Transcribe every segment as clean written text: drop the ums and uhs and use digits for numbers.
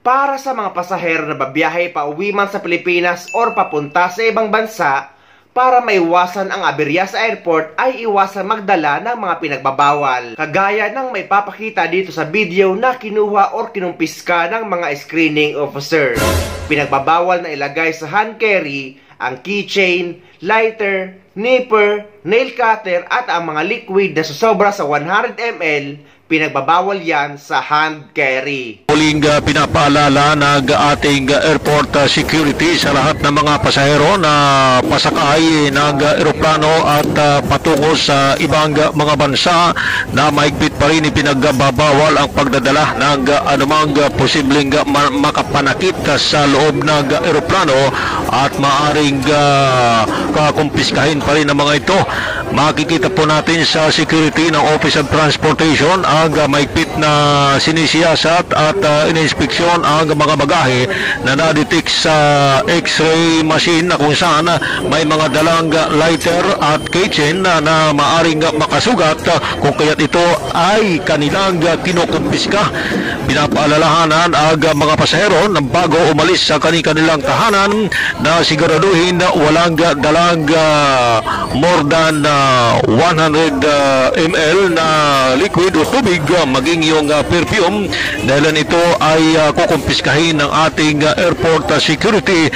Para sa mga pasahero na babiyahe pa uwi man sa Pilipinas or papunta sa ibang bansa, para maiwasan ang aberya sa airport ay iwasan magdala ng mga pinagbabawal. Kagaya ng may papakita dito sa video na kinuha or kinumpiska ng mga screening officer. Pinagbabawal na ilagay sa hand carry ang keychain, lighter, nipper, nail cutter at ang mga liquid na susobra sa 100 ml. Pinagbabawal yan sa hand carry. Muling pinapaalala ng ating airport security sa lahat ng mga pasahero na pasakay ng eroplano at patungo sa ibang mga bansa na mahigpit pa rin ipinagbabawal ang pagdadala ng anumang posibleng makapanakit sa loob ng eroplano at maaring kakumpiskahin pa rin ang mga ito. Makikita po natin sa security ng Office of Transportation ang mahigpit na sinisiyasat at ininspeksyon ang mga bagahe na nadetect sa x-ray machine na kung saan may mga dalang lighter at keychain na maaring makasugat kung kaya't ito ay kanilang kinukumpiska. Pinapaalalahanan ang mga pasahero na bago umalis sa kanilang tahanan na siguraduhin na walang dalang more than 100 ml na liquid o tubig, maging yung perfume, dahil ito ay kukumpiskahin ng ating airport security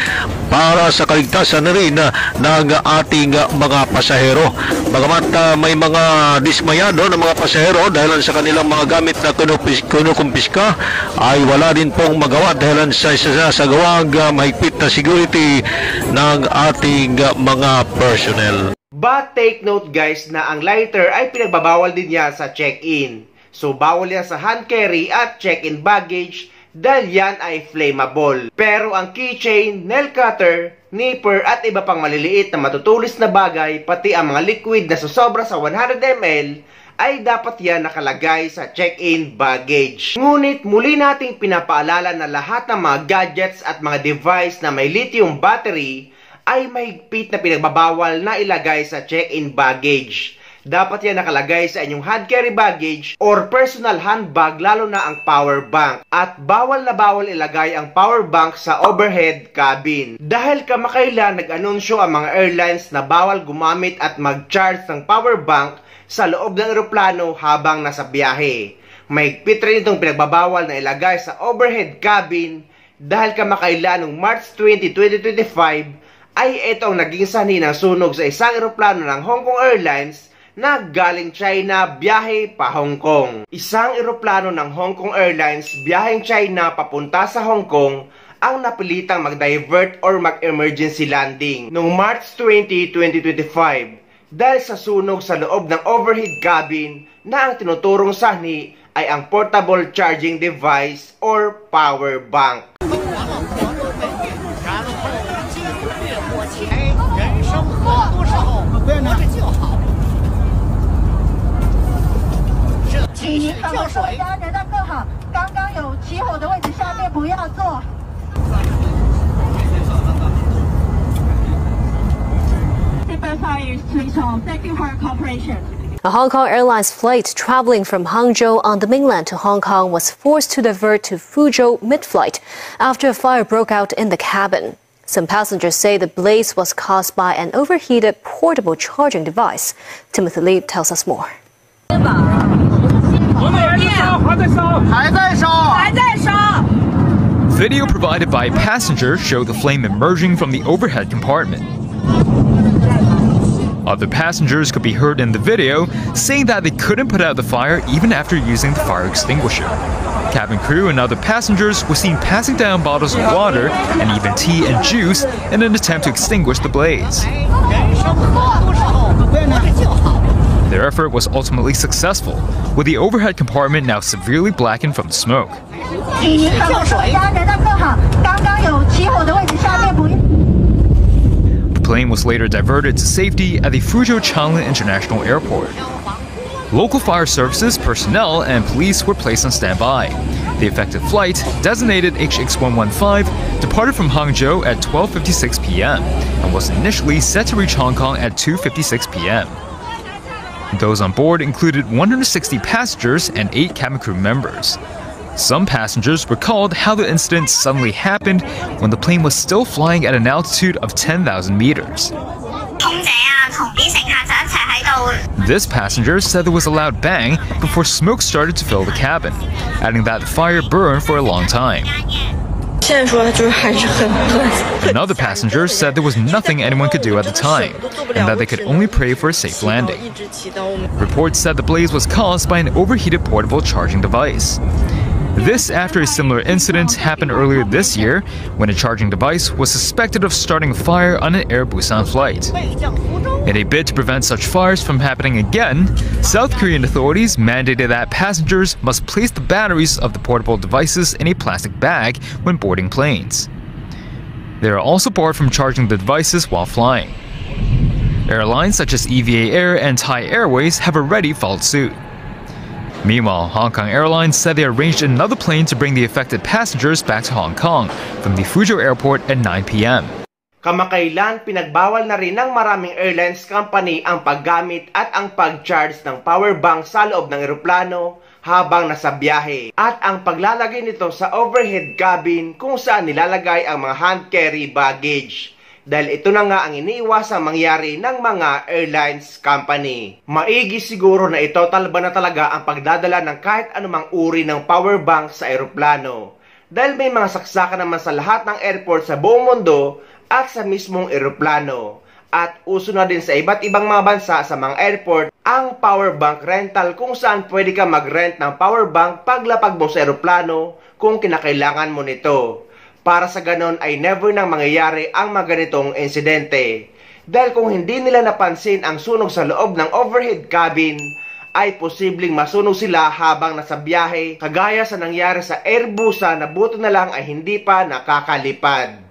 para sa kaligtasan na rin ng ating mga pasahero. Bagamat may mga dismayado ng mga pasahero dahil sa kanilang mga gamit na kinukumpiska, ay wala din pong magawa dahil sa gawang mahigpit na security ng ating mga personnel. But take note guys na ang lighter ay pinagbabawal din yan sa check-in. So bawal yan sa hand carry at check-in baggage dahil yan ay flammable. Pero ang keychain, nail cutter, nipper at iba pang maliliit na matutulis na bagay, pati ang mga liquid na susobra sa 100 ml, ay dapat yan nakalagay sa check-in baggage. Ngunit muli nating pinapaalala na lahat ng mga gadgets at mga device na may lithium battery ay mahigpit na pinagbabawal na ilagay sa check-in baggage. Dapat yan nakalagay sa inyong hand carry baggage or personal handbag, lalo na ang power bank. At bawal na bawal ilagay ang power bank sa overhead cabin. Dahil kamakailan nag-anunsyo ang mga airlines na bawal gumamit at mag-charge ng power bank sa loob ng eroplano habang nasa biyahe. Mahigpit rin itong pinagbabawal na ilagay sa overhead cabin dahil kamakailan noong March 20, 2025 ay ito ang naging sanhi ng sunog sa isang eroplano ng Hong Kong Airlines na galing China biyahe pa Hong Kong. Isang eroplano ng Hong Kong Airlines biyaheng China papunta sa Hong Kong ang napilitang mag-divert or mag-emergency landing noong March 20, 2025 dahil sa sunog sa loob ng overhead cabin na ang tinuturong sanhi ay ang portable charging device or power bank. A Hong Kong Airlines flight traveling from Hangzhou on the mainland to Hong Kong was forced to divert to Fuzhou mid-flight after a fire broke out in the cabin. Some passengers say the blaze was caused by an overheated portable charging device. Timothy Lee tells us more. Video provided by passengers showed the flame emerging from the overhead compartment. Other passengers could be heard in the video saying that they couldn't put out the fire even after using the fire extinguisher. Cabin crew and other passengers were seen passing down bottles of water and even tea and juice in an attempt to extinguish the blaze. Their effort was ultimately successful, with the overhead compartment now severely blackened from the smoke. The plane was later diverted to safety at the Fuzhou Changlin International Airport. Local fire services, personnel, and police were placed on standby. The affected flight, designated HX115, departed from Hangzhou at 12:56 p.m. and was initially set to reach Hong Kong at 2:56 p.m. Those on board included 160 passengers and 8 cabin crew members. Some passengers recalled how the incident suddenly happened when the plane was still flying at an altitude of 10,000 meters. This passenger said there was a loud bang before smoke started to fill the cabin, adding that the fire burned for a long time. Another passenger said there was nothing anyone could do at the time, and that they could only pray for a safe landing. Reports said the blaze was caused by an overheated portable charging device. This after a similar incident happened earlier this year when a charging device was suspected of starting a fire on an Air Busan flight. In a bid to prevent such fires from happening again, South Korean authorities mandated that passengers must place the batteries of the portable devices in a plastic bag when boarding planes. They are also barred from charging the devices while flying. Airlines such as EVA Air and Thai Airways have already followed suit. Meanwhile, Hong Kong Airlines said they arranged another plane to bring the affected passengers back to Hong Kong from the Fuzhou Airport at 9 p.m. Kamakailan, pinagbawal na rin ng maraming airlines company ang paggamit at ang pag-charge ng power bank sa loob ng eroplano habang nasa biyahe at ang paglalagay nito sa overhead cabin kung saan nilalagay ang mga hand carry baggage. Dahil ito na nga ang iniiwasang mangyari ng mga airlines company. Maigi siguro na itotalba na talaga ang pagdadala ng kahit anumang uri ng power bank sa eroplano. Dahil may mga saksakan naman sa lahat ng airport sa buong mundo at sa mismong eroplano. At uso na din sa iba't ibang mga bansa sa mga airport ang power bank rental kung saan pwede ka mag-rent ng power bank paglapag mo sa eroplano kung kinakailangan mo nito. Para sa ganon ay never nang mangyayari ang mga ganitong insidente. Dahil kung hindi nila napansin ang sunog sa loob ng overhead cabin, ay posibleng masunog sila habang nasa biyahe, kagaya sa nangyari sa Air Busan na buti na lang ay hindi pa nakakalipad.